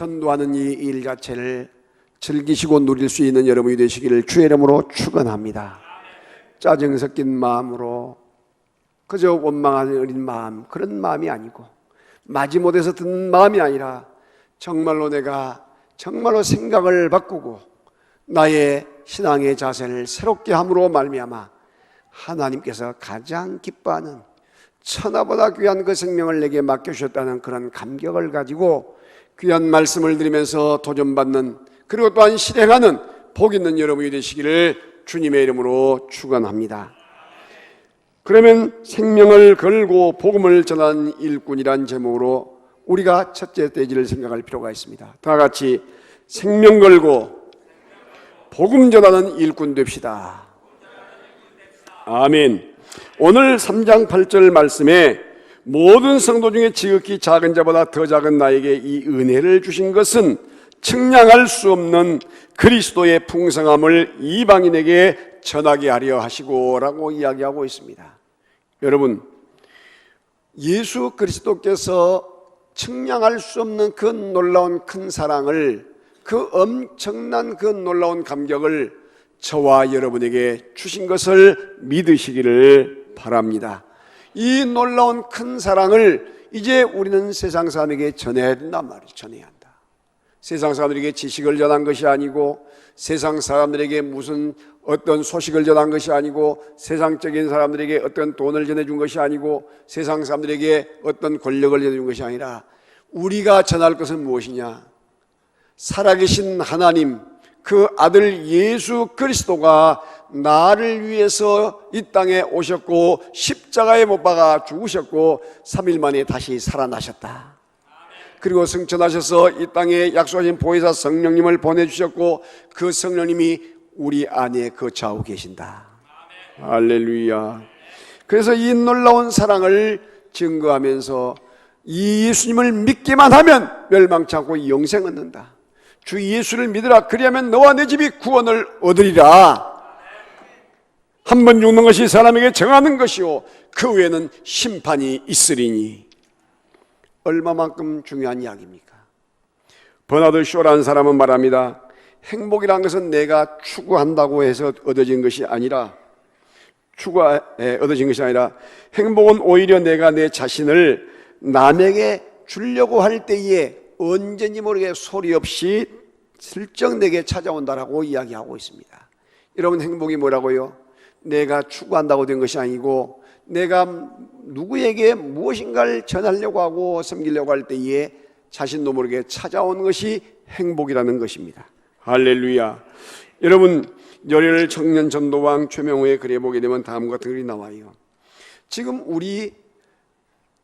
전도하는 이 일 자체를 즐기시고 누릴 수 있는 여러분이 되시기를 주의 이름으로 축원합니다. 짜증 섞인 마음으로 그저 원망하는 어린 마음, 그런 마음이 아니고 마지못해서 든 마음이 아니라 정말로 내가 정말로 생각을 바꾸고 나의 신앙의 자세를 새롭게 함으로 말미암아 하나님께서 가장 기뻐하는 천하보다 귀한 그 생명을 내게 맡겨주셨다는 그런 감격을 가지고 귀한 말씀을 드리면서 도전받는, 그리고 또한 실행하는 복 있는 여러분이 되시기를 주님의 이름으로 축원합니다. 그러면 생명을 걸고 복음을 전하는 일꾼이란 제목으로 우리가 첫째 대지를 생각할 필요가 있습니다. 다 같이 생명 걸고 복음 전하는 일꾼 됩시다. 아멘. 오늘 3장 8절 말씀에 모든 성도 중에 지극히 작은 자보다 더 작은 나에게 이 은혜를 주신 것은 측량할 수 없는 그리스도의 풍성함을 이방인에게 전하게 하려 하시고 라고 이야기하고 있습니다. 여러분, 예수 그리스도께서 측량할 수 없는 그 놀라운 큰 사랑을, 그 엄청난 그 놀라운 감격을 저와 여러분에게 주신 것을 믿으시기를 바랍니다. 이 놀라운 큰 사랑을 이제 우리는 세상 사람에게 전해야 된단 말이죠. 전해야 한다. 세상 사람들에게 지식을 전한 것이 아니고, 세상 사람들에게 무슨 어떤 소식을 전한 것이 아니고, 세상적인 사람들에게 어떤 돈을 전해준 것이 아니고, 세상 사람들에게 어떤 권력을 전해준 것이 아니라 우리가 전할 것은 무엇이냐? 살아계신 하나님, 그 아들 예수 그리스도가 나를 위해서 이 땅에 오셨고 십자가에 못 박아 죽으셨고 3일 만에 다시 살아나셨다. 그리고 승천하셔서 이 땅에 약속하신 보혜사 성령님을 보내주셨고 그 성령님이 우리 안에 거처하고 계신다. 할렐루야. 그래서 이 놀라운 사랑을 증거하면서 이 예수님을 믿기만 하면 멸망치 않고 영생 얻는다. 주 예수를 믿으라. 그리하면 너와 내 집이 구원을 얻으리라. 한 번 죽는 것이 사람에게 정하는 것이요 그 외에는 심판이 있으리니. 얼마만큼 중요한 이야기입니까? 버나드 쇼라는 사람은 말합니다. 행복이라는 것은 내가 추구한다고 해서 얻어진 것이 아니라, 얻어진 것이 아니라 행복은 오히려 내가 내 자신을 남에게 주려고 할 때에 언제인지 모르게 소리 없이 슬쩍 내게 찾아온다라고 이야기하고 있습니다. 여러분, 행복이 뭐라고요? 내가 추구한다고 된 것이 아니고 내가 누구에게 무엇인가를 전하려고 하고 섬기려고 할 때에 자신도 모르게 찾아오는 것이 행복이라는 것입니다. 할렐루야. 여러분, 열혈 청년 전도왕 최명호의 글에 보게 되면 다음과 같은 글이 나와요. 지금 우리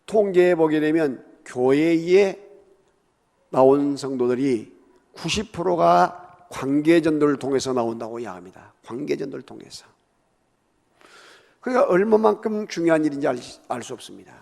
통계에 보게 되면 교회에 나온 성도들이 90%가 관계전도를 통해서 나온다고 이야기합니다. 관계전도를 통해서. 그러니까 얼마만큼 중요한 일인지 알 수 없습니다.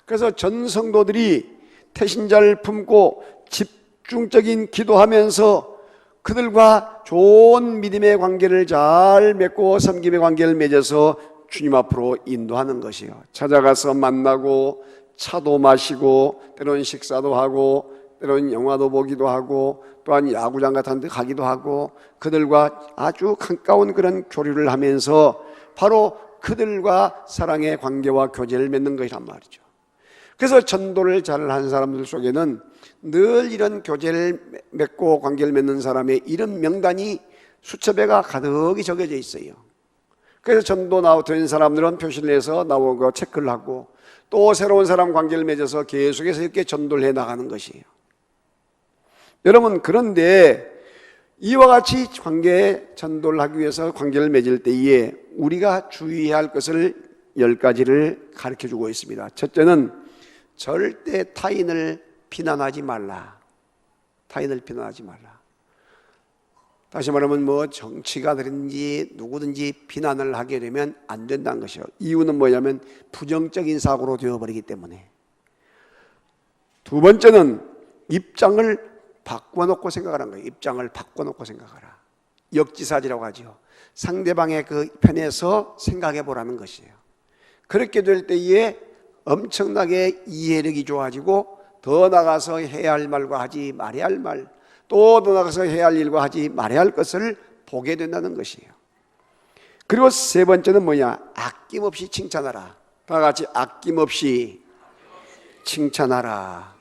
그래서 전 성도들이 태신자를 품고 집중적인 기도하면서 그들과 좋은 믿음의 관계를 잘 맺고 섬김의 관계를 맺어서 주님 앞으로 인도하는 것이요. 찾아가서 만나고 차도 마시고 때로는 식사도 하고 때로는 영화도 보기도 하고 또한 야구장 같은 데 가기도 하고 그들과 아주 가까운 그런 교류를 하면서 바로 그들과 사랑의 관계와 교제를 맺는 것이란 말이죠. 그래서 전도를 잘한 사람들 속에는 늘 이런 교제를 맺고 관계를 맺는 사람의 이름 명단이 수첩에가 가득히 적혀져 있어요. 그래서 전도 된 사람들은 표시를 해서 나오고 체크를 하고 또 새로운 사람 관계를 맺어서 계속해서 이렇게 전도를 해 나가는 것이에요. 여러분, 그런데 이와 같이 관계 전도를 하기 위해서 관계를 맺을 때에 우리가 주의해야 할 것을 10가지를 가르쳐주고 있습니다. 첫째는 절대 타인을 비난하지 말라. 타인을 비난하지 말라. 다시 말하면 정치가든지 누구든지 비난을 하게 되면 안 된다는 것이요. 이유는 뭐냐면 부정적인 사고로 되어버리기 때문에. 두 번째는 입장을 바꿔놓고 생각하라는 거예요. 입장을 바꿔놓고 생각하라. 역지사지라고 하죠. 상대방의 그 편에서 생각해 보라는 것이에요. 그렇게 될 때에 엄청나게 이해력이 좋아지고 더 나가서 해야 할 말과 하지 말아야 할 말, 또 더 나가서 해야 할 일과 하지 말아야 할 것을 보게 된다는 것이에요. 그리고 세 번째는 뭐냐? 아낌없이 칭찬하라. 다 같이 아낌없이 칭찬하라.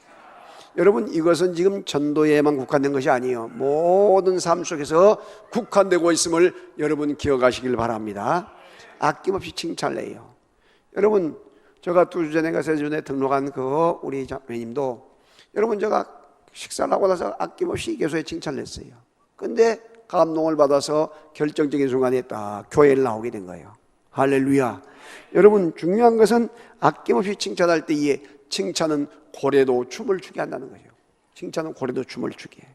여러분, 이것은 지금 전도에만 국한된 것이 아니에요. 모든 삶 속에서 국한되고 있음을 여러분 기억하시길 바랍니다. 아낌없이 칭찬을 해요. 여러분, 제가 2주 전인가 3주 전에 등록한 그 우리 자매님도, 여러분, 제가 식사를 하고 나서 아낌없이 교회에 칭찬을 했어요. 근데 감동을 받아서 결정적인 순간에 딱 교회를 나오게 된 거예요. 할렐루야. 여러분, 중요한 것은 아낌없이 칭찬할 때에 칭찬은 고래도 춤을 추게 한다는 거예요. 칭찬은 고래도 춤을 추게.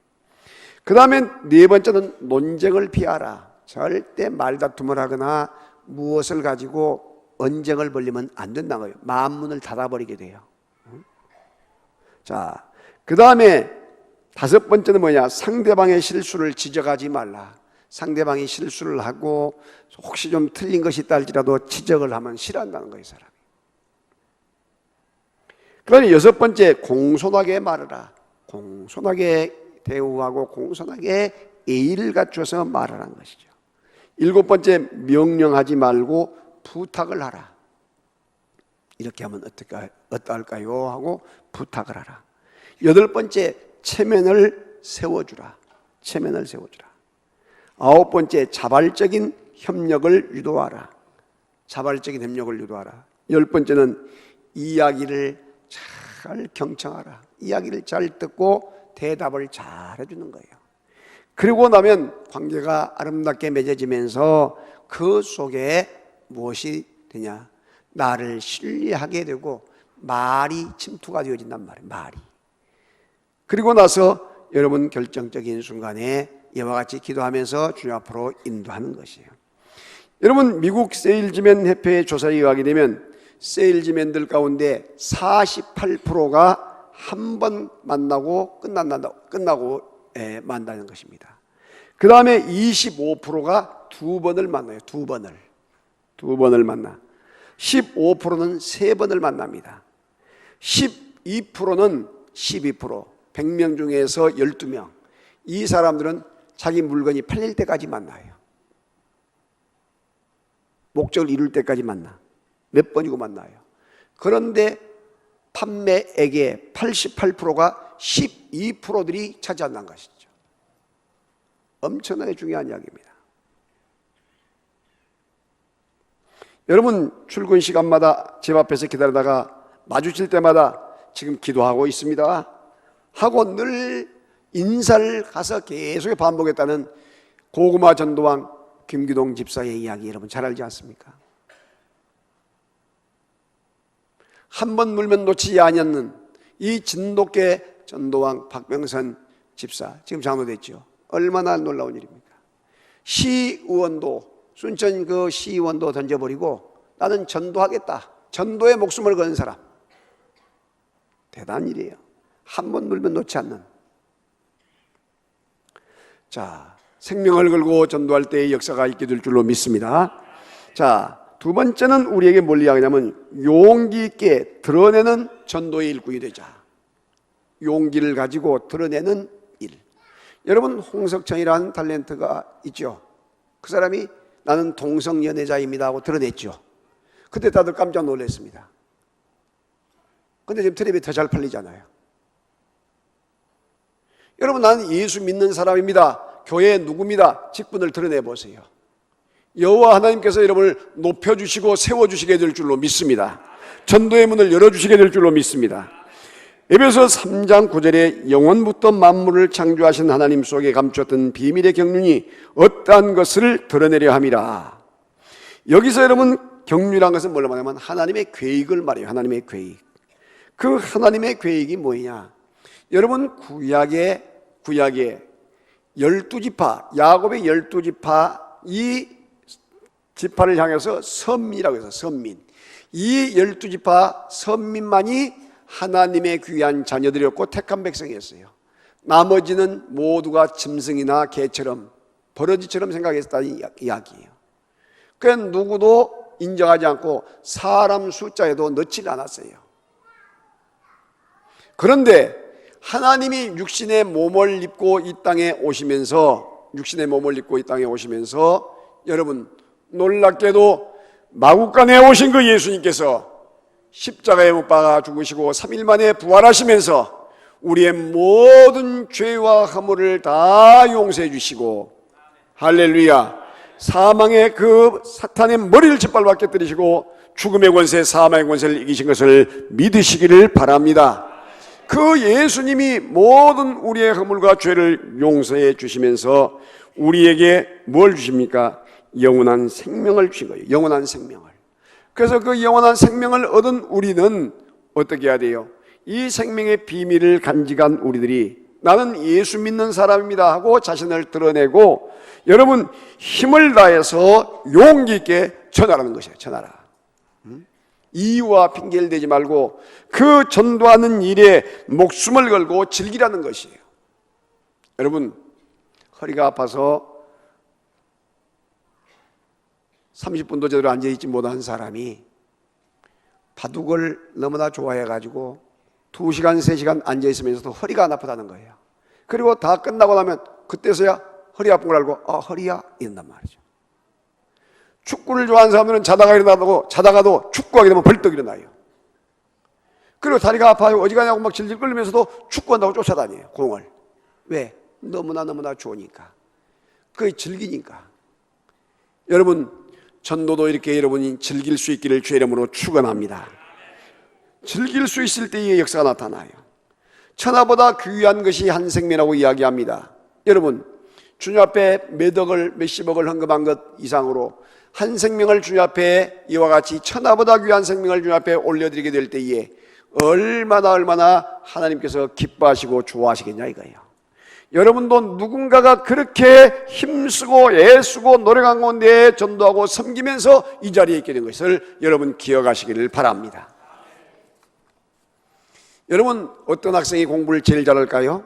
그 다음에 네 번째는 논쟁을 피하라. 절대 말다툼을 하거나 무엇을 가지고 언쟁을 벌리면 안 된다는 거예요. 마음문을 닫아버리게 돼요. 자, 그 다음에 5번째는 뭐냐? 상대방의 실수를 지적하지 말라. 상대방이 실수를 하고 혹시 좀 틀린 것이 있다 할지라도 지적을 하면 싫어한다는 거예요, 사람이. 그다음에 6번째, 공손하게 말하라. 공손하게 대우하고 공손하게 예의를 갖춰서 말하라는 것이죠. 7번째, 명령하지 말고 부탁을 하라. 이렇게 하면 어떨까요? 하고 부탁을 하라. 8번째, 체면을 세워주라. 체면을 세워주라. 9번째, 자발적인 협력을 유도하라. 자발적인 협력을 유도하라. 10번째는 이야기를 잘 경청하라. 이야기를 잘 듣고 대답을 잘 해주는 거예요. 그리고 나면 관계가 아름답게 맺어지면서 그 속에 무엇이 되냐? 나를 신뢰하게 되고 말이 침투가 되어진단 말이에요. 말이. 그리고 나서 여러분 결정적인 순간에 이와 같이 기도하면서 주님 앞으로 인도하는 것이에요. 여러분, 미국 세일즈맨 협회의 조사에 의하게 되면 세일즈맨들 가운데 48%가 한 번 만나고 끝나고 만나는 것입니다. 그 다음에 25%가 2번을 만나요. 2번을 만나. 15%는 3번을 만납니다. 12%는 100명 중에서 12명. 이 사람들은 자기 물건이 팔릴 때까지 만나요. 목적을 이룰 때까지 만나. 몇 번이고 만나요. 그런데 판매액의 88%가 12%들이 차지한다는 것이죠. 엄청나게 중요한 이야기입니다. 여러분, 출근 시간마다 집 앞에서 기다리다가 마주칠 때마다 지금 기도하고 있습니다 하고 늘 인사를 가서 계속 반복했다는 고구마 전도왕 김기동 집사의 이야기 여러분 잘 알지 않습니까? 한 번 물면 놓치지 아니하는 이 진돗개 전도왕 박병선 집사, 지금 장로됐죠. 얼마나 놀라운 일입니까? 시의원도, 순천 그 시의원도 던져버리고 나는 전도하겠다. 전도에 목숨을 거는 사람. 대단한 일이에요. 한 번 물면 놓지 않는. 자, 생명을 걸고 전도할 때의 역사가 있게 될 줄로 믿습니다. 자, 두 번째는 우리에게 뭘 이야기하냐면 용기 있게 드러내는 전도의 일꾼이 되자. 용기를 가지고 드러내는 일. 여러분, 홍석천이라는 탤런트가 있죠. 그 사람이 나는 동성연애자입니다 하고 드러냈죠. 그때 다들 깜짝 놀랐습니다. 근데 지금 텔레비에 더 잘 팔리잖아요. 여러분, 나는 예수 믿는 사람입니다. 교회 누구입니다. 직분을 드러내보세요. 여호와 하나님께서 여러분을 높여주시고 세워주시게 될 줄로 믿습니다. 전도의 문을 열어주시게 될 줄로 믿습니다. 에베소 3장 9절에 영원부터 만물을 창조하신 하나님 속에 감추었던 비밀의 경륜이 어떠한 것을 드러내려 함이라. 여기서 여러분 경륜이란 것은 뭘로 말하냐면 하나님의 계획을 말해요. 하나님의 계획. 그 하나님의 계획이 뭐냐? 여러분 구약의 12지파, 야곱의 12지파, 이 지파를 향해서 선민이라고 해서 선민. 이 12지파 선민만이 하나님의 귀한 자녀들이었고 택한 백성이었어요. 나머지는 모두가 짐승이나 개처럼 버러지처럼 생각했다는 이야기예요. 그러니까 누구도 인정하지 않고 사람 숫자에도 넣지 않았어요. 그런데 하나님이 육신의 몸을 입고 이 땅에 오시면서 여러분 놀랍게도 마구간에 오신 그 예수님께서 십자가에 못 박아 죽으시고 3일 만에 부활하시면서 우리의 모든 죄와 허물을 다 용서해 주시고, 할렐루야, 사망의 그 사탄의 머리를 짓밟아 깨뜨리시고 죽음의 권세, 사망의 권세를 이기신 것을 믿으시기를 바랍니다. 그 예수님이 모든 우리의 허물과 죄를 용서해 주시면서 우리에게 뭘 주십니까? 영원한 생명을 주신 거예요. 영원한 생명을. 그래서 그 영원한 생명을 얻은 우리는 어떻게 해야 돼요? 이 생명의 비밀을 간직한 우리들이 나는 예수 믿는 사람입니다 하고 자신을 드러내고, 여러분 힘을 다해서 용기 있게 전하라는 것이에요. 전하라. 이유와 핑계를 대지 말고 그 전도하는 일에 목숨을 걸고 즐기라는 것이에요. 여러분 허리가 아파서 30분도 제대로 앉아있지 못한 사람이 바둑을 너무나 좋아해가지고 2시간, 3시간 앉아있으면서도 허리가 안 아프다는 거예요. 그리고 다 끝나고 나면 그때서야 허리 아픈 걸 알고 허리야 이런단 말이죠. 축구를 좋아하는 사람들은 자다가도 축구하게 되면 벌떡 일어나요. 그리고 다리가 아파요 어디 가냐고 막 질질 끌리면서도 축구한다고 쫓아다녀요. 공을. 왜? 너무나 좋으니까. 그게 즐기니까. 여러분 전도도 이렇게 여러분이 즐길 수 있기를 주의 이름으로 축원합니다. 즐길 수 있을 때의 역사가 나타나요. 천하보다 귀한 것이 한 생명이라고 이야기합니다. 여러분 주님 앞에 몇십억을 헌금한 것 이상으로 한 생명을 주님 앞에 이와 같이 천하보다 귀한 생명을 주님 앞에 올려드리게 될 때에 얼마나 하나님께서 기뻐하시고 좋아하시겠냐 이거예요. 여러분도 누군가가 그렇게 힘쓰고 애쓰고 노력한 가운데 전도하고 섬기면서 이 자리에 있게 된 것을 여러분 기억하시기를 바랍니다. 여러분 어떤 학생이 공부를 제일 잘할까요?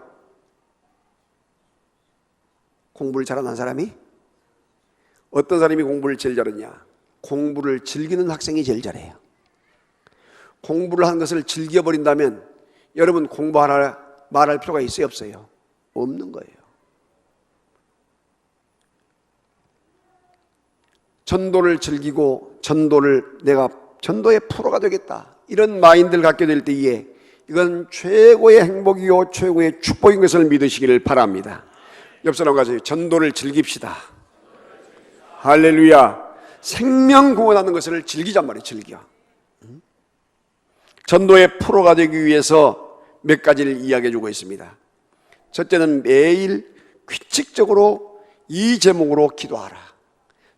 공부를 잘하는 사람이? 어떤 사람이 공부를 제일 잘하냐? 공부를 즐기는 학생이 제일 잘해요. 공부를 하는 것을 즐겨버린다면 여러분 공부하라 말할 필요가 있어요 없어요? 없는 거예요. 전도를 즐기고 내가 전도의 프로가 되겠다 이런 마인드를 갖게 될 때에 이건 최고의 행복이요 최고의 축복인 것을 믿으시기를 바랍니다. 옆 사람 가서 전도를 즐깁시다. 할렐루야. 생명 구원하는 것을 즐기잔 말이에요. 즐겨. 전도의 프로가 되기 위해서 몇 가지를 이야기해 주고 있습니다. 첫째는 매일 규칙적으로 이 제목으로 기도하라.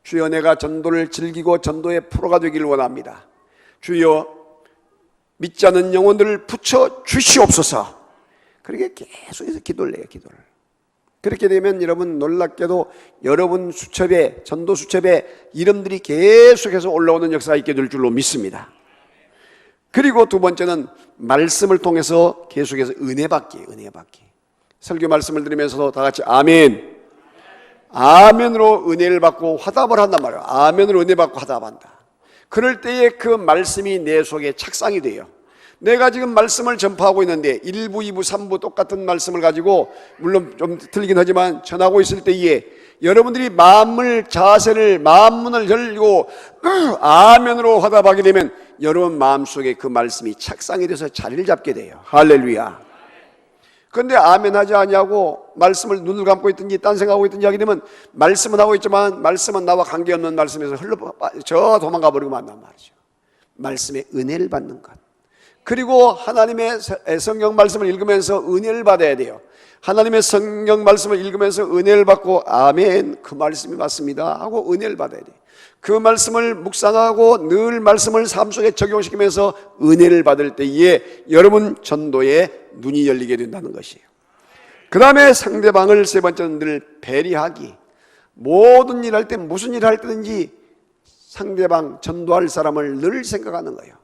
주여 내가 전도를 즐기고 전도의 프로가 되기를 원합니다. 주여 믿지 않는 영혼들을 붙여 주시옵소서. 그렇게 계속해서 기도를 해요. 기도를. 그렇게 되면 여러분 놀랍게도 여러분 수첩에 전도 수첩에 이름들이 계속해서 올라오는 역사가 있게 될 줄로 믿습니다. 그리고 두 번째는 말씀을 통해서 계속해서 은혜 받기. 설교 말씀을 들으면서도 다 같이 아멘. 아멘으로 은혜를 받고 화답을 한단 말이에요. 아멘으로 은혜 받고 화답한다. 그럴 때에 그 말씀이 내 속에 착상이 돼요. 내가 지금 말씀을 전파하고 있는데 1부, 2부, 3부 똑같은 말씀을 가지고 물론 좀 틀리긴 하지만 전하고 있을 때에 여러분들이 마음문을 열고 아멘으로 화답하게 되면 여러분 마음속에 그 말씀이 착상이 돼서 자리를 잡게 돼요. 할렐루야. 그런데 아멘 하지 않냐고 말씀을 눈을 감고 있든지 딴 생각하고 있든지 하게 되면 말씀은 하고 있지만 말씀은 나와 관계없는 말씀에서 도망가 버리고 만단 말이죠. 말씀의 은혜를 받는 것. 그리고 하나님의 성경 말씀을 읽으면서 은혜를 받아야 돼요. 하나님의 성경 말씀을 읽으면서 은혜를 받고 아멘 그 말씀이 맞습니다 하고 은혜를 받아야 돼요. 그 말씀을 묵상하고 늘 말씀을 삶 속에 적용시키면서 은혜를 받을 때에 여러분 전도에 눈이 열리게 된다는 것이에요. 그 다음에 상대방을 세 번째는 늘 배려하기. 모든 일 할 때 무슨 일 할 때든지 상대방 전도할 사람을 늘 생각하는 거예요.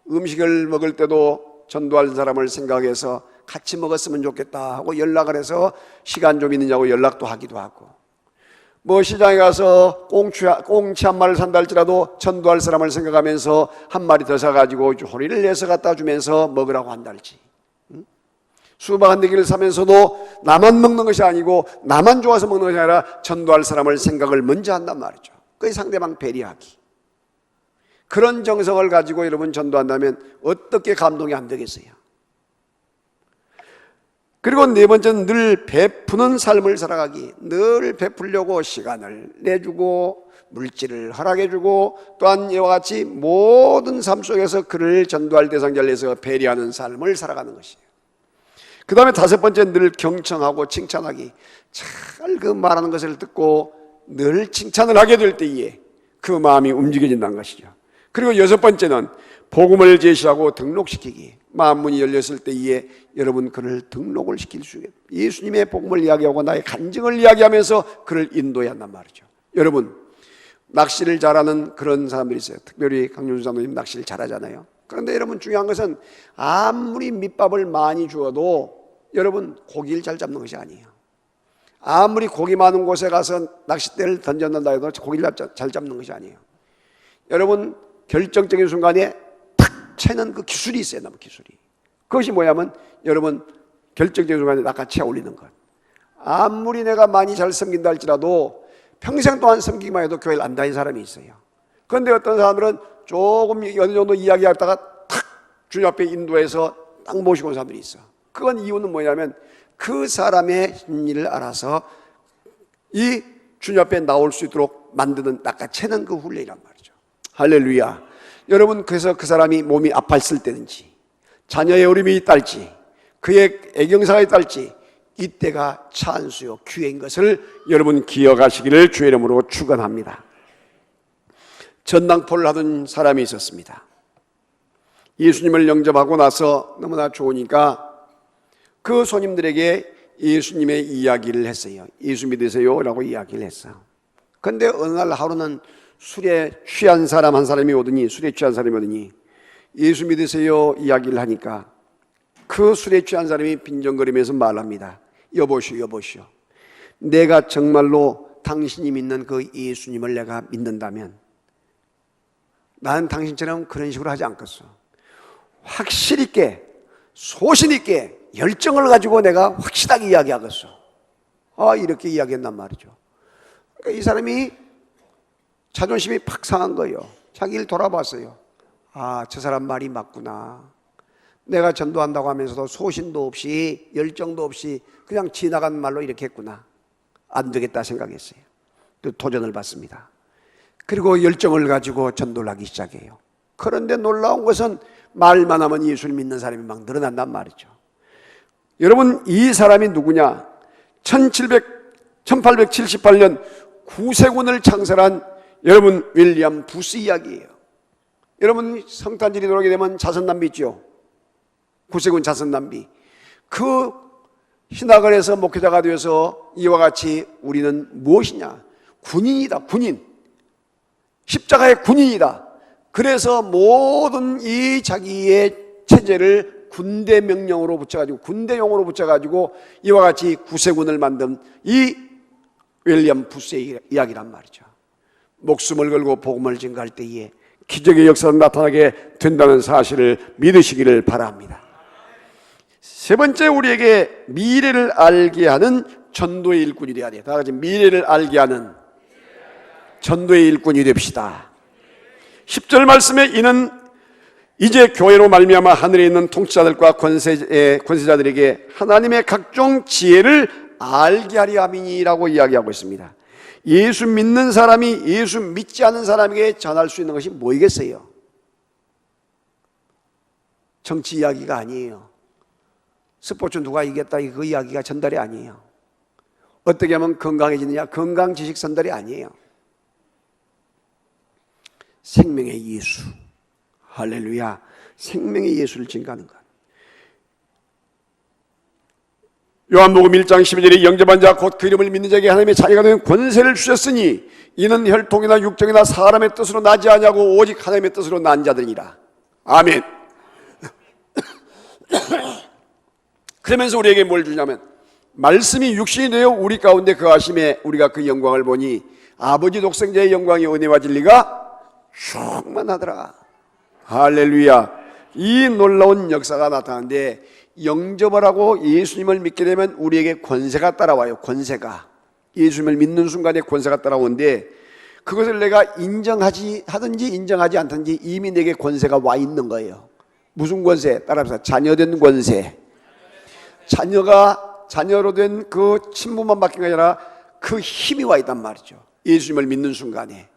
음식을 먹을 때도 전도할 사람을 생각해서 같이 먹었으면 좋겠다 하고 연락을 해서 시간 좀 있느냐고 연락도 하기도 하고, 뭐 시장에 가서 꽁치 한 마리를 산다 할지라도 전도할 사람을 생각하면서 한 마리 더 사가지고 호리를 내서 갖다 주면서 먹으라고 한다 할지. 수박 한 대기를 사면서도 나만 먹는 것이 아니고 나만 좋아서 먹는 것이 아니라 전도할 사람을 생각을 먼저 한단 말이죠. 그게 상대방 배려하기. 그런 정성을 가지고 여러분 전도한다면 어떻게 감동이 안 되겠어요? 그리고 네 번째는 늘 베푸는 삶을 살아가기. 늘 베풀려고 시간을 내주고 물질을 허락해주고 또한 이와 같이 모든 삶 속에서 그를 전도할 대상자를 위해서 배려하는 삶을 살아가는 것이에요. 그 다음에 다섯 번째는 늘 경청하고 칭찬하기. 잘 그 말하는 것을 듣고 늘 칭찬을 하게 될 때에 그 마음이 움직여진다는 것이죠. 그리고 여섯 번째는 복음을 제시하고 등록시키기. 마음문이 열렸을 때에 여러분 그를 등록을 시킬 수 있게 예수님의 복음을 이야기하고 나의 간증을 이야기하면서 그를 인도해야 한단 말이죠. 여러분 낚시를 잘하는 그런 사람들이 있어요. 특별히 강윤수 장로님 낚시를 잘하잖아요. 그런데 여러분 중요한 것은 아무리 밑밥을 많이 주어도 여러분 고기를 잘 잡는 것이 아니에요. 아무리 고기 많은 곳에 가서 낚싯대를 던졌는다 해도 고기를 잘 잡는 것이 아니에요. 여러분 결정적인 순간에 탁 채는 그 기술이 있어요. 나무 기술이. 그것이 뭐냐면 여러분 결정적인 순간에 낚아채 올리는 것. 아무리 내가 많이 잘 섬긴다 할지라도 평생 동안 섬기기만 해도 교회를 안 다닌 사람이 있어요. 그런데 어떤 사람들은 조금 어느 정도 이야기하다가 탁 주님 앞에 인도해서 딱 모시고 온 사람들이 있어. 그건 이유는 뭐냐면 그 사람의 심리를 알아서 이 주님 앞에 나올 수 있도록 만드는 낚아채는 그 훈련이란 말이죠. 할렐루야. 여러분 그래서 그 사람이 몸이 아팠을 때든지 자녀의 어려움이 있달지 그의 애경사가 있달지 이때가 찬수요 기회인 것을 여러분 기억하시기를 주의 이름으로 축원합니다. 전당포를 하던 사람이 있었습니다. 예수님을 영접하고 나서 너무나 좋으니까 그 손님들에게 예수님의 이야기를 했어요. 예수 믿으세요 라고 이야기를 했어요. 그런데 어느 날 하루는 술에 취한 사람 한 사람이 오더니 예수 믿으세요 이야기를 하니까 그 술에 취한 사람이 빈정거리면서 말합니다. 여보시오 내가 정말로 당신이 믿는 그 예수님을 내가 믿는다면 나는 당신처럼 그런 식으로 하지 않겠어. 확실 있게 소신 있게 열정을 가지고 내가 확실하게 이야기하겠어. 이렇게 이야기했단 말이죠. 그러니까 이 사람이 자존심이 팍 상한 거예요. 자기를 돌아봤어요. 저 사람 말이 맞구나. 내가 전도한다고 하면서도 소신도 없이 열정도 없이 그냥 지나간 말로 이렇게 했구나. 안 되겠다 생각했어요. 또 도전을 받습니다. 그리고 열정을 가지고 전도를 하기 시작해요. 그런데 놀라운 것은 말만 하면 예수를 믿는 사람이 막 늘어난단 말이죠. 여러분 이 사람이 누구냐? 1878년 구세군을 창설한 여러분 윌리엄 부스 이야기예요. 여러분 성탄절이 들어오게 되면 자선남비 있죠. 구세군 자선남비. 그 신학을 해서 목회자가 되어서 이와 같이 우리는 무엇이냐? 군인이다. 군인. 십자가의 군인이다. 그래서 모든 이 자기의 체제를 군대 명령으로 붙여가지고 군대용으로 붙여가지고 이와 같이 구세군을 만든 이 윌리엄 부스의 이야기란 말이죠. 목숨을 걸고 복음을 증거할 때에 기적의 역사가 나타나게 된다는 사실을 믿으시기를 바랍니다. 세 번째, 우리에게 미래를 알게 하는 전도의 일꾼이 되어야 돼요. 다 같이 미래를 알게 하는 전도의 일꾼이 됩시다. 10절 말씀에 이는 이제 교회로 말미암아 하늘에 있는 통치자들과 권세자들에게 하나님의 각종 지혜를 알게 하려 함이니라고 이야기하고 있습니다. 예수 믿는 사람이 예수 믿지 않는 사람에게 전할 수 있는 것이 뭐이겠어요? 정치 이야기가 아니에요. 스포츠 누가 이겼다 그 이야기가 전달이 아니에요. 어떻게 하면 건강해지느냐 건강 지식 전달이 아니에요. 생명의 예수, 할렐루야. 생명의 예수를 증거하는 것. 요한복음 1장 12절에 영접한 자 곧 그 이름을 믿는 자에게 하나님의 자녀가 되는 권세를 주셨으니 이는 혈통이나 육정이나 사람의 뜻으로 나지 아니하고 오직 하나님의 뜻으로 난 자들이라. 아멘. 그러면서 우리에게 뭘 주냐면 말씀이 육신이 되어 우리 가운데 거하심에 우리가 그 영광을 보니 아버지 독생자의 영광이 은혜와 진리가 충만하더라. 할렐루야. 이 놀라운 역사가 나타나는데 영접을 하고 예수님을 믿게 되면 우리에게 권세가 따라와요. 권세가. 예수님을 믿는 순간에 권세가 따라오는데 그것을 내가 인정하지 하든지 인정하지 않든지 이미 내게 권세가 와 있는 거예요. 무슨 권세? 따라합시다. 자녀된 권세. 자녀로 된 그 친부만 바뀐 게 아니라 그 힘이 와 있단 말이죠. 예수님을 믿는 순간에.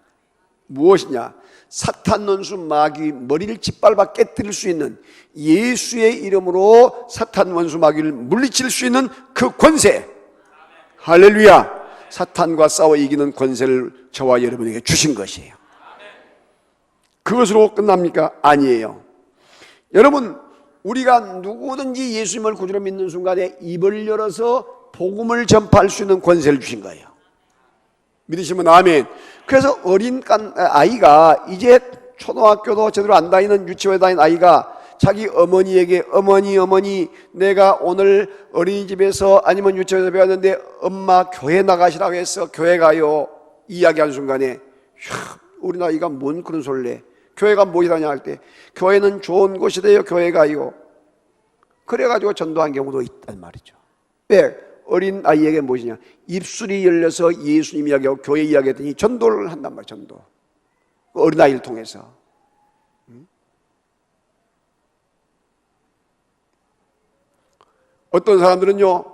무엇이냐? 사탄 원수 마귀 머리를 짓밟아 깨뜨릴 수 있는, 예수의 이름으로 사탄 원수 마귀를 물리칠 수 있는 그 권세. 할렐루야. 사탄과 싸워 이기는 권세를 저와 여러분에게 주신 것이에요. 그것으로 끝납니까? 아니에요. 여러분, 우리가 누구든지 예수님을 구주로 믿는 순간에 입을 열어서 복음을 전파할 수 있는 권세를 주신 거예요. 믿으시면 아멘. 그래서 어린 아이가, 이제 초등학교도 제대로 안 다니는, 유치원에 다니는 아이가 자기 어머니에게 어머니 내가 오늘 어린이집에서 아니면 유치원에서 배웠는데 엄마 교회 나가시라고 해서 교회 가요 이야기하는 순간에 우리 아이가 뭔 그런 소리를 해. 교회가 무엇이라냐 할 때 교회는 좋은 곳이래요. 교회 가요. 그래가지고 전도한 경우도 있단 말이죠. 왜? 어린 아이에게 무엇이냐? 입술이 열려서 예수님 이야기하고 교회 이야기했더니 전도를 한단 말이에요. 전도. 어린 아이를 통해서. 어떤 사람들은요,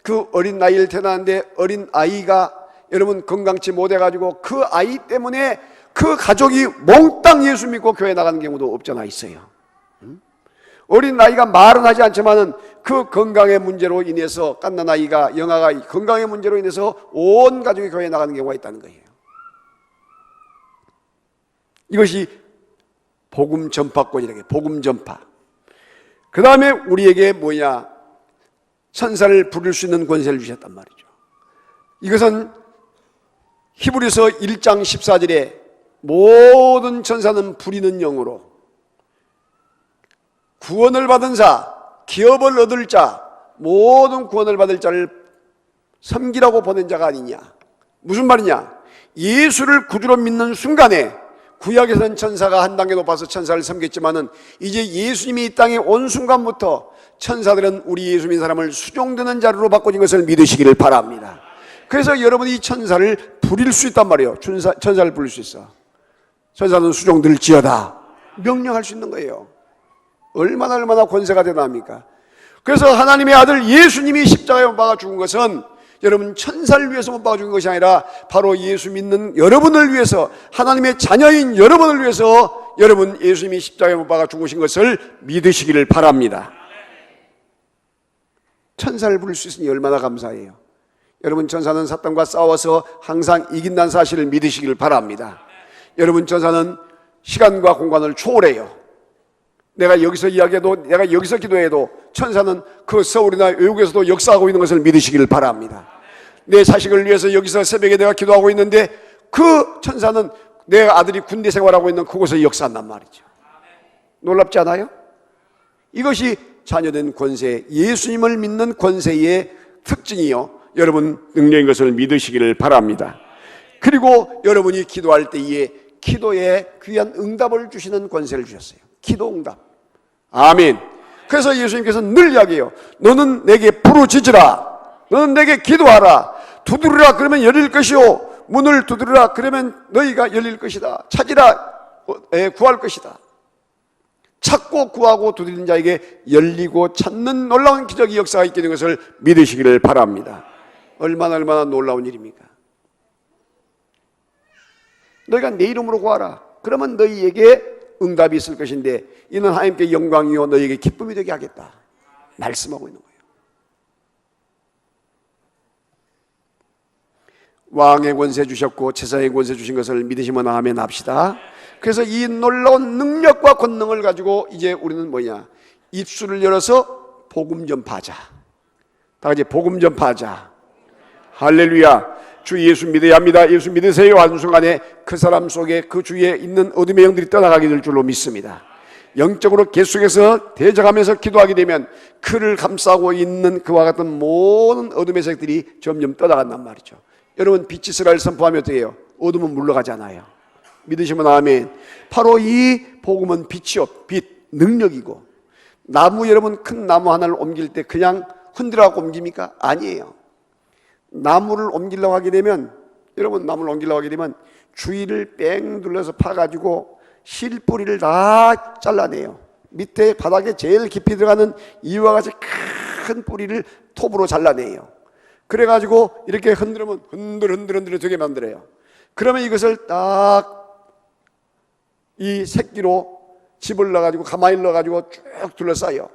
그 어린 아이를 태어났는데 어린 아이가 여러분 건강치 못해가지고 그 아이 때문에 그 가족이 몽땅 예수 믿고 교회 나가는 경우도 없잖아 있어요. 어린 아이가 말은 하지 않지만은 그 건강의 문제로 인해서 갓난 아이가, 영아가 건강의 문제로 인해서 온 가족이 교회에 나가는 경우가 있다는 거예요. 이것이 복음 전파권이라는 게 복음 전파. 그 다음에 우리에게 뭐냐? 천사를 부를 수 있는 권세를 주셨단 말이죠. 이것은 히브리서 1장 14절에 모든 천사는 부리는 영으로 구원을 받은 자, 기업을 얻을 자, 모든 구원을 받을 자를 섬기라고 보낸 자가 아니냐. 무슨 말이냐? 예수를 구주로 믿는 순간에 구약에서는 천사가 한 단계 높아서 천사를 섬겼지만은 이제 예수님이 이 땅에 온 순간부터 천사들은 우리 예수 믿는 사람을 수종드는 자료로 바꿔진 것을 믿으시기를 바랍니다. 그래서 여러분이 천사를 부릴 수 있단 말이에요. 천사를 부릴 수 있어. 천사는 수종들지어다 명령할 수 있는 거예요. 얼마나 권세가 대단합니까? 그래서 하나님의 아들 예수님이 십자가에 못 박아 죽은 것은 여러분 천사를 위해서 못 박아 죽은 것이 아니라 바로 예수 믿는 여러분을 위해서, 하나님의 자녀인 여러분을 위해서 여러분 예수님이 십자가에 못 박아 죽으신 것을 믿으시기를 바랍니다. 천사를 부를 수 있으니 얼마나 감사해요. 여러분, 천사는 사탄과 싸워서 항상 이긴다는 사실을 믿으시기를 바랍니다. 여러분, 천사는 시간과 공간을 초월해요. 내가 여기서 이야기해도, 내가 여기서 기도해도 천사는 그 서울이나 외국에서도 역사하고 있는 것을 믿으시기를 바랍니다. 내 자식을 위해서 여기서 새벽에 내가 기도하고 있는데 그 천사는 내 아들이 군대 생활하고 있는 그곳에 역사한단 말이죠. 놀랍지 않아요? 이것이 자녀된 권세, 예수님을 믿는 권세의 특징이요, 여러분 능력인 것을 믿으시기를 바랍니다. 그리고 여러분이 기도할 때에 기도에 귀한 응답을 주시는 권세를 주셨어요. 기도 응답. 아멘. 그래서 예수님께서 늘 이야기해요. 너는 내게 부르짖으라. 너는 내게 기도하라. 두드리라 그러면 열릴 것이요, 문을 두드리라 그러면 너희가 열릴 것이다. 찾으라 구할 것이다. 찾고 구하고 두드리는 자에게 열리고 찾는 놀라운 기적의 역사가 있게 된 것을 믿으시기를 바랍니다. 얼마나 놀라운 일입니까? 너희가 내 이름으로 구하라. 그러면 너희에게 응답이 있을 것인데 이는 하나님께 영광이요 너희에게 기쁨이 되게 하겠다 말씀하고 있는 거예요. 왕의 권세 주셨고 제사의 권세 주신 것을 믿으시면 아멘 합시다. 그래서 이 놀라운 능력과 권능을 가지고 이제 우리는 뭐냐? 입술을 열어서 복음 전파하자. 다 같이 복음 전파하자. 할렐루야. 주 예수 믿어야 합니다. 예수 믿으세요 하는 순간에 그 사람 속에 그 주위에 있는 어둠의 영들이 떠나가게 될 줄로 믿습니다. 영적으로 계속해서 대적하면서 기도하게 되면 그를 감싸고 있는 그와 같은 모든 어둠의 색들이 점점 떠나간단 말이죠. 여러분, 빛이 이스라엘 선포하면 어떻게 해요? 어둠은 물러가잖아요. 믿으시면 아멘. 바로 이 복음은 빛이요, 빛, 능력이고, 나무, 여러분 큰 나무 하나를 옮길 때 그냥 흔들어갖고 옮깁니까? 아니에요. 나무를 옮기려고 하게 되면, 여러분 나무를 옮기려고 하게 되면 주위를 뺑 둘러서 파가지고 실뿌리를 다 잘라내요. 밑에 바닥에 제일 깊이 들어가는 이와 같이 큰 뿌리를 톱으로 잘라내요. 그래가지고 이렇게 흔들면 흔들 되게 만들어요. 그러면 이것을 딱 이 새끼로 집을 넣어가지고 가만히 넣어가지고 쭉 둘러싸요.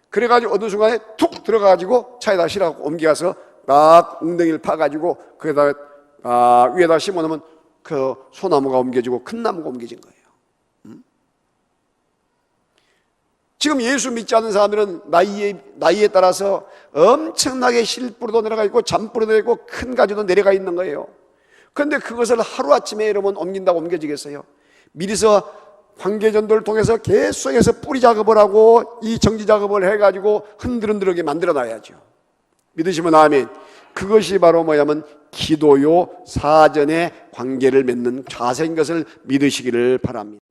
그래가지고 어느 순간에 툭 들어가가지고 차에다 실어갖고 옮겨가서 딱 웅덩이를 파가지고 거기다가 위에다 심어놓으면 그 소나무가 옮겨지고 큰 나무가 옮겨진 거예요. 지금 예수 믿지 않는 사람들은 나이에 따라서 엄청나게 실뿌리도 내려가 있고 잔뿌리도 있고 큰 가지도 내려가 있는 거예요. 그런데 그것을 하루아침에 여러분 옮긴다고 옮겨지겠어요? 미리서 관계전도를 통해서 계속해서 뿌리 작업을 하고 이 정지 작업을 해가지고 흔들흔들하게 만들어 놔야죠. 믿으시면 아멘. 그것이 바로 뭐냐면 기도요 사전에 관계를 맺는 자세인 것을 믿으시기를 바랍니다.